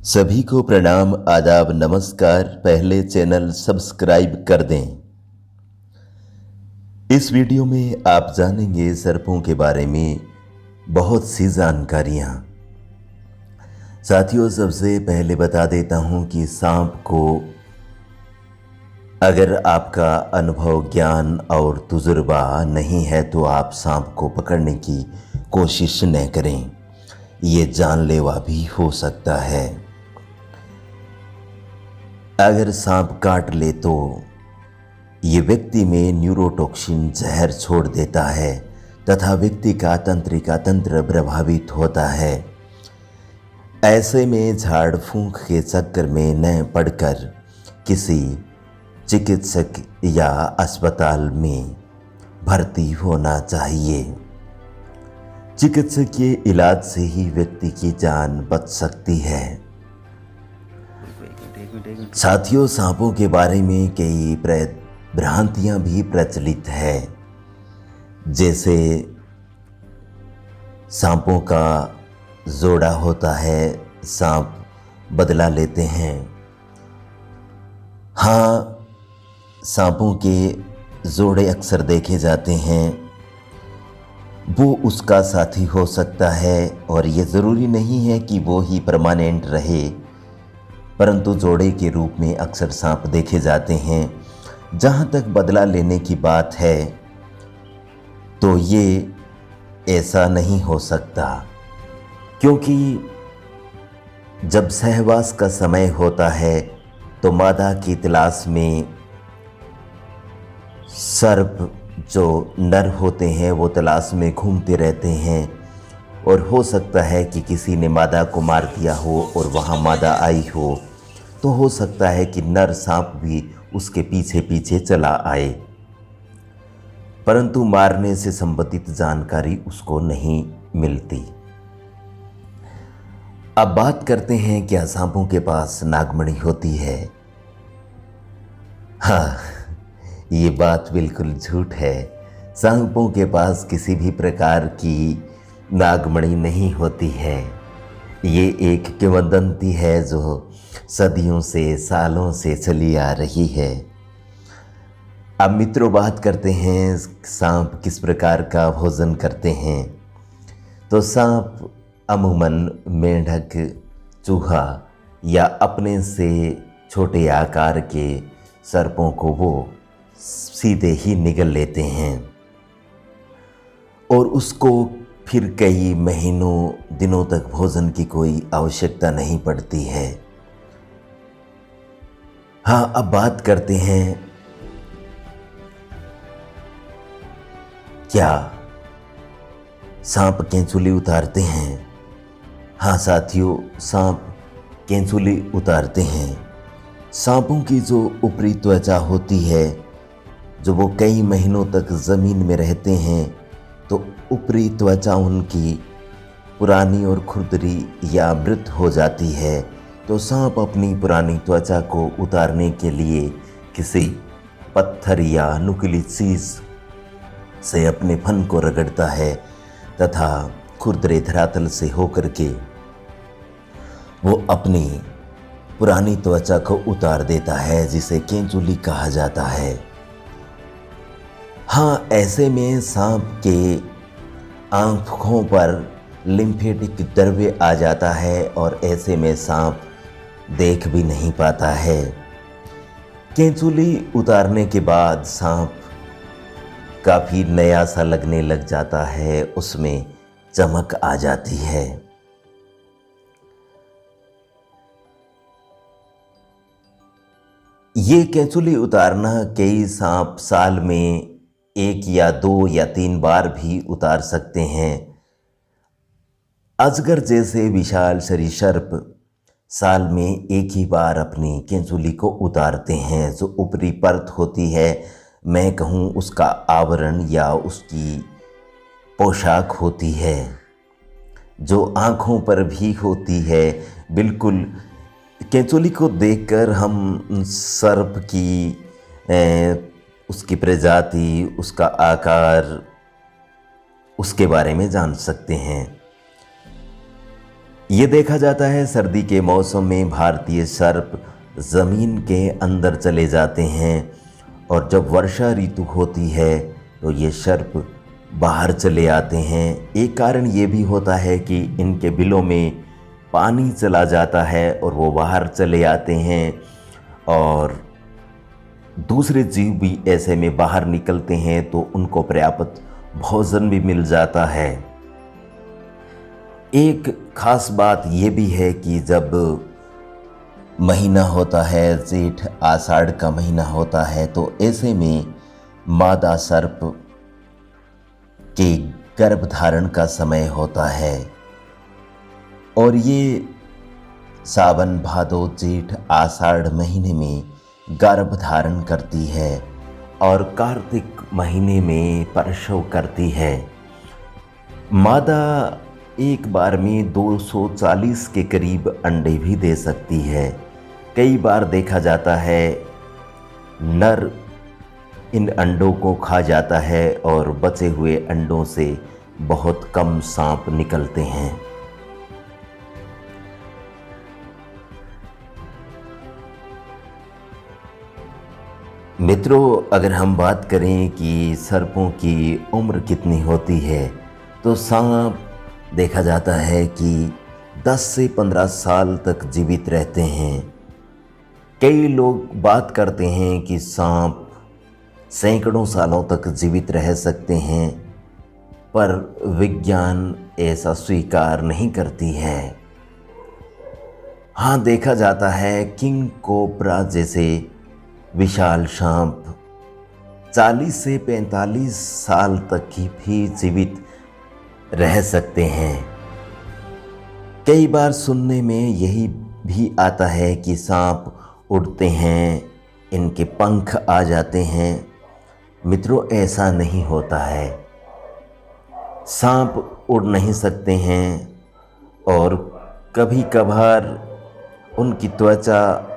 सभी को प्रणाम, आदाब, नमस्कार। पहले चैनल सब्सक्राइब कर दें। इस वीडियो में आप जानेंगे सर्पों के बारे में बहुत सी जानकारियां। साथियों, सबसे पहले बता देता हूं कि सांप को अगर आपका अनुभव, ज्ञान और तजुर्बा नहीं है तो आप सांप को पकड़ने की कोशिश न करें। ये जानलेवा भी हो सकता है। अगर सांप काट ले तो ये व्यक्ति में न्यूरोटॉक्सिन जहर छोड़ देता है तथा व्यक्ति का तंत्रिका तंत्र प्रभावित होता है। ऐसे में झाड़ फूंक के चक्कर में न पड़कर किसी चिकित्सक या अस्पताल में भर्ती होना चाहिए। चिकित्सकीय इलाज से ही व्यक्ति की जान बच सकती है। साथियों, सांपों के बारे में कई भ्रांतियां भी प्रचलित है। जैसे सांपों का जोड़ा होता है, सांप बदला लेते हैं। हाँ, सांपों के जोड़े अक्सर देखे जाते हैं। वो उसका साथी हो सकता है और ये ज़रूरी नहीं है कि वो ही परमानेंट रहे, परंतु जोड़े के रूप में अक्सर सांप देखे जाते हैं। जहाँ तक बदला लेने की बात है तो ये ऐसा नहीं हो सकता, क्योंकि जब सहवास का समय होता है तो मादा की तलाश में सर्प जो नर होते हैं वो तलाश में घूमते रहते हैं और हो सकता है कि किसी ने मादा को मार दिया हो और वहाँ मादा आई हो, तो हो सकता है कि नर सांप भी उसके पीछे पीछे चला आए, परंतु मारने से संबंधित जानकारी उसको नहीं मिलती। अब बात करते हैं, क्या सांपों के पास नागमणि होती है? हाँ, ये बात बिल्कुल झूठ है। सांपों के पास किसी भी प्रकार की नागमणि नहीं होती है। ये एक किंवदंती है जो सदियों से, सालों से चली आ रही है। अब मित्रों, बात करते हैं सांप किस प्रकार का भोजन करते हैं। तो सांप अमूमन मेंढक, चूहा या अपने से छोटे आकार के सर्पों को वो सीधे ही निगल लेते हैं और उसको फिर कई महीनों, दिनों तक भोजन की कोई आवश्यकता नहीं पड़ती है। हाँ, अब बात करते हैं, क्या सांप केंचुली उतारते हैं? हाँ साथियों, सांप केंचुली उतारते हैं। सांपों की जो ऊपरी त्वचा होती है, जो वो कई महीनों तक ज़मीन में रहते हैं, तो ऊपरी त्वचा उनकी पुरानी और खुरदरी या मृत हो जाती है। तो सांप अपनी पुरानी त्वचा को उतारने के लिए किसी पत्थर या नुकीली चीज़ से अपने फन को रगड़ता है तथा खुरदरे धरातल से होकर के वो अपनी पुरानी त्वचा को उतार देता है, जिसे केंचुली कहा जाता है। हाँ, ऐसे में सांप के आंखों पर लिम्फेटिक द्रव्य आ जाता है और ऐसे में सांप देख भी नहीं पाता है। केंचुली उतारने के बाद सांप काफ़ी नया सा लगने लग जाता है, उसमें चमक आ जाती है। ये केंचुली उतारना कई सांप साल में 1 या 2 या 3 बार भी उतार सकते हैं। अजगर जैसे विशाल सरीसृप साल में एक ही बार अपनी केंचुली को उतारते हैं। जो ऊपरी परत होती है, मैं कहूँ उसका आवरण या उसकी पोशाक होती है, जो आँखों पर भी होती है। बिल्कुल केंचुली को देखकर हम सर्प की उसकी प्रजाति, उसका आकार, उसके बारे में जान सकते हैं। ये देखा जाता है सर्दी के मौसम में भारतीय सर्प ज़मीन के अंदर चले जाते हैं और जब वर्षा ऋतु होती है तो ये सर्प बाहर चले आते हैं। एक कारण ये भी होता है कि इनके बिलों में पानी चला जाता है और वो बाहर चले आते हैं और दूसरे जीव भी ऐसे में बाहर निकलते हैं तो उनको पर्याप्त भोजन भी मिल जाता है। एक खास बात ये भी है कि जब महीना होता है, जेठ आषाढ़ का महीना होता है, तो ऐसे में मादा सर्प के गर्भधारण का समय होता है और ये सावन भादो जेठ आषाढ़ महीने में गर्भ धारण करती है और कार्तिक महीने में प्रसव करती है। मादा एक बार में 240 के करीब अंडे भी दे सकती है। कई बार देखा जाता है नर इन अंडों को खा जाता है और बचे हुए अंडों से बहुत कम सांप निकलते हैं। मित्रों, अगर हम बात करें कि सर्पों की उम्र कितनी होती है तो सांप देखा जाता है कि 10 से 15 साल तक जीवित रहते हैं। कई लोग बात करते हैं कि सांप सैकड़ों सालों तक जीवित रह सकते हैं, पर विज्ञान ऐसा स्वीकार नहीं करती है। हाँ, देखा जाता है किंग कोबरा जैसे विशाल सांप 40 से 45 साल तक की भी जीवित रह सकते हैं। कई बार सुनने में यही भी आता है कि सांप उड़ते हैं, इनके पंख आ जाते हैं। मित्रों, ऐसा नहीं होता है। सांप उड़ नहीं सकते हैं और कभी कभार उनकी त्वचा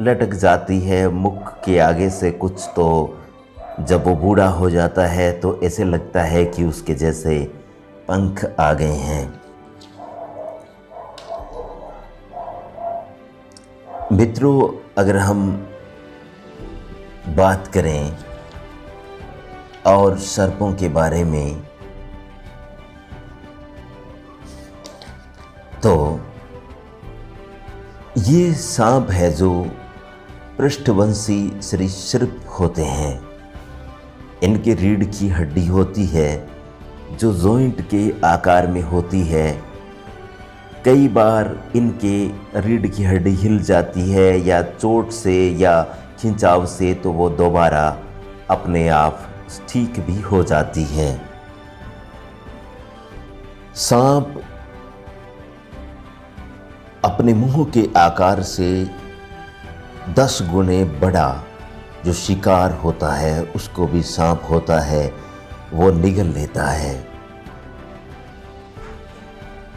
लटक जाती है मुख के आगे से कुछ, तो जब वो बूढ़ा हो जाता है तो ऐसे लगता है कि उसके जैसे पंख आ गए हैं। मित्रों, अगर हम बात करें और सर्पों के बारे में तो ये सांप है जो पृष्ठवंशी सरीसृप होते हैं। इनके रीढ़ की हड्डी होती है जो जॉइंट के आकार में होती है। कई बार इनके रीढ़ की हड्डी हिल जाती है या चोट से या खिंचाव से, तो वो दोबारा अपने आप ठीक भी हो जाती है। सांप अपने मुंह के आकार से 10 गुने बड़ा जो शिकार होता है, उसको भी सांप होता है, वो निगल लेता है।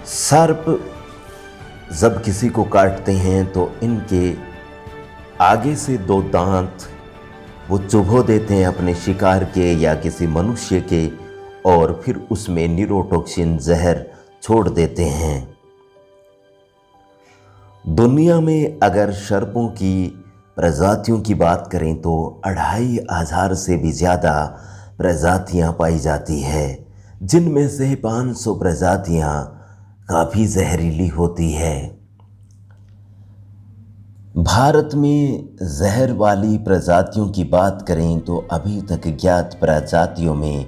सर्प जब किसी को काटते हैं तो इनके आगे से 2 दांत वो चुभो देते हैं अपने शिकार के या किसी मनुष्य के, और फिर उसमें न्यूरोटॉक्सिन जहर छोड़ देते हैं। दुनिया में अगर सर्पों की प्रजातियों की बात करें तो 2500 से भी ज़्यादा प्रजातियां पाई जाती है, जिनमें से 500 प्रजातियां काफ़ी जहरीली होती है। भारत में जहर वाली प्रजातियों की बात करें तो अभी तक ज्ञात प्रजातियों में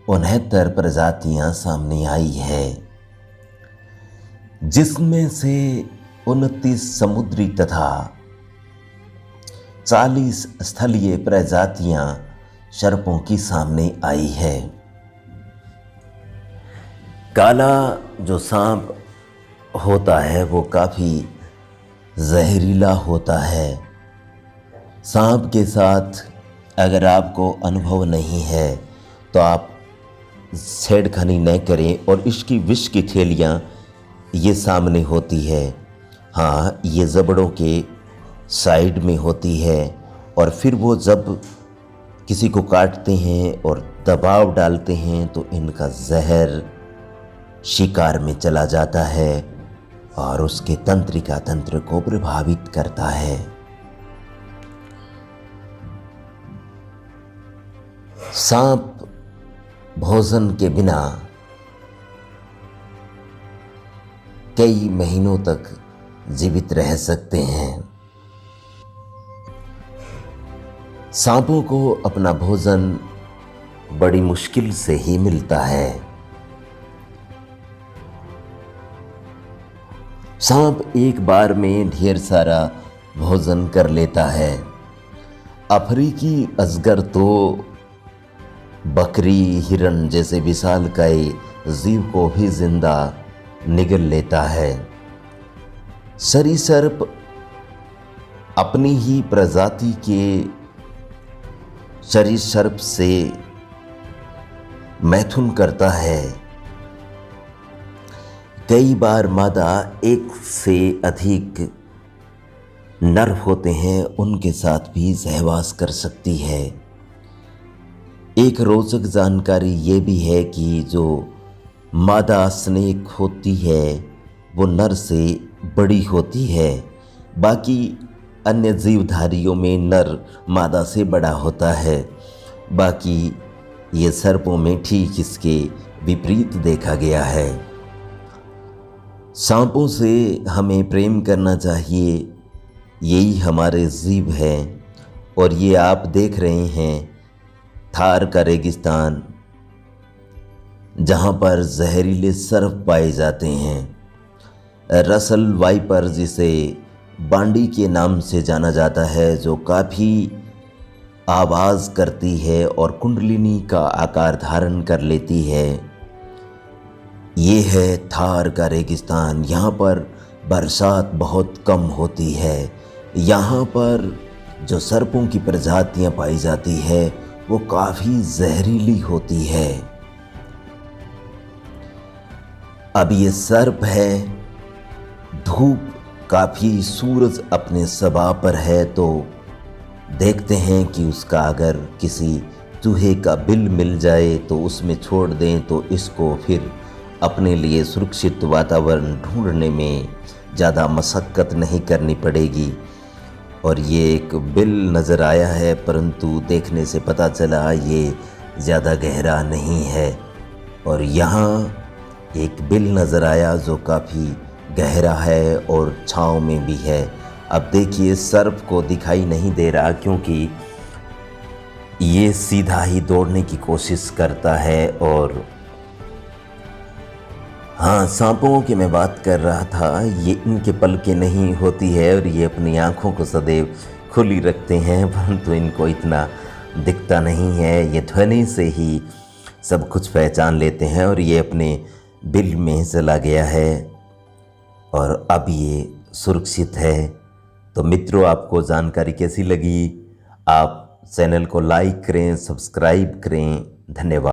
69 प्रजातियां सामने आई है, जिसमें से 29 समुद्री तथा 40 स्थलीय प्रजातियां सर्पों की सामने आई है। काला जो सांप होता है वो काफ़ी जहरीला होता है। सांप के साथ अगर आपको अनुभव नहीं है तो आप छेड़खानी न करें, और इसकी विष की थैलियाँ ये सामने होती है। हाँ, ये जबड़ों के साइड में होती है, और फिर वो जब किसी को काटते हैं और दबाव डालते हैं तो इनका जहर शिकार में चला जाता है। और उसके तंत्रिका तंत्र को प्रभावित करता है। सांप भोजन के बिना कई महीनों तक जीवित रह सकते हैं। सांपों को अपना भोजन बड़ी मुश्किल से ही मिलता है। सांप एक बार में ढेर सारा भोजन कर लेता है। अफ्रीकी अजगर तो बकरी, हिरण जैसे विशालकाय जीव को भी जिंदा निगल लेता है। सरीसृप अपनी ही प्रजाति के सरीसृप से मैथुन करता है। कई बार मादा एक से अधिक नर होते हैं उनके साथ भी सहवास कर सकती है। एक रोचक जानकारी ये भी है कि जो मादा स्नेक होती है वो नर से बड़ी होती है। बाकी अन्य जीवधारियों में नर मादा से बड़ा होता है। बाकी ये सर्पों में ठीक इसके विपरीत देखा गया है। सांपों से हमें प्रेम करना चाहिए, यही हमारे जीव है। और ये आप देख रहे हैं थार का रेगिस्तान, जहाँ पर जहरीले सर्प पाए जाते हैं। रसल वाइपर जिसे बांडी के नाम से जाना जाता है, जो काफ़ी आवाज़ करती है और कुंडलिनी का आकार धारण कर लेती है। ये है थार का रेगिस्तान। यहाँ पर बरसात बहुत कम होती है। यहाँ पर जो सर्पों की प्रजातियाँ पाई जाती है वो काफ़ी जहरीली होती है। अब ये सर्प है, धूप काफ़ी, सूरज अपने सभा पर है, तो देखते हैं कि उसका अगर किसी चूहे का बिल मिल जाए तो उसमें छोड़ दें तो इसको फिर अपने लिए सुरक्षित वातावरण ढूंढने में ज़्यादा मशक्क़त नहीं करनी पड़ेगी। और ये एक बिल नज़र आया है, परंतु देखने से पता चला ये ज़्यादा गहरा नहीं है। और यहाँ एक बिल नज़र आया जो काफ़ी गहरा है और छाँव में भी है। अब देखिए सर्प को दिखाई नहीं दे रहा क्योंकि ये सीधा ही दौड़ने की कोशिश करता है। और हाँ, सांपों की मैं बात कर रहा था, ये इनके पलकें नहीं होती है और ये अपनी आँखों को सदैव खुली रखते हैं, परंतु इनको इतना दिखता नहीं है। ये ध्वनि से ही सब कुछ पहचान लेते हैं। और ये अपने बिल में चला गया है और अब ये सुरक्षित है। तो मित्रों, आपको जानकारी कैसी लगी? आप चैनल को लाइक करें, सब्सक्राइब करें। धन्यवाद।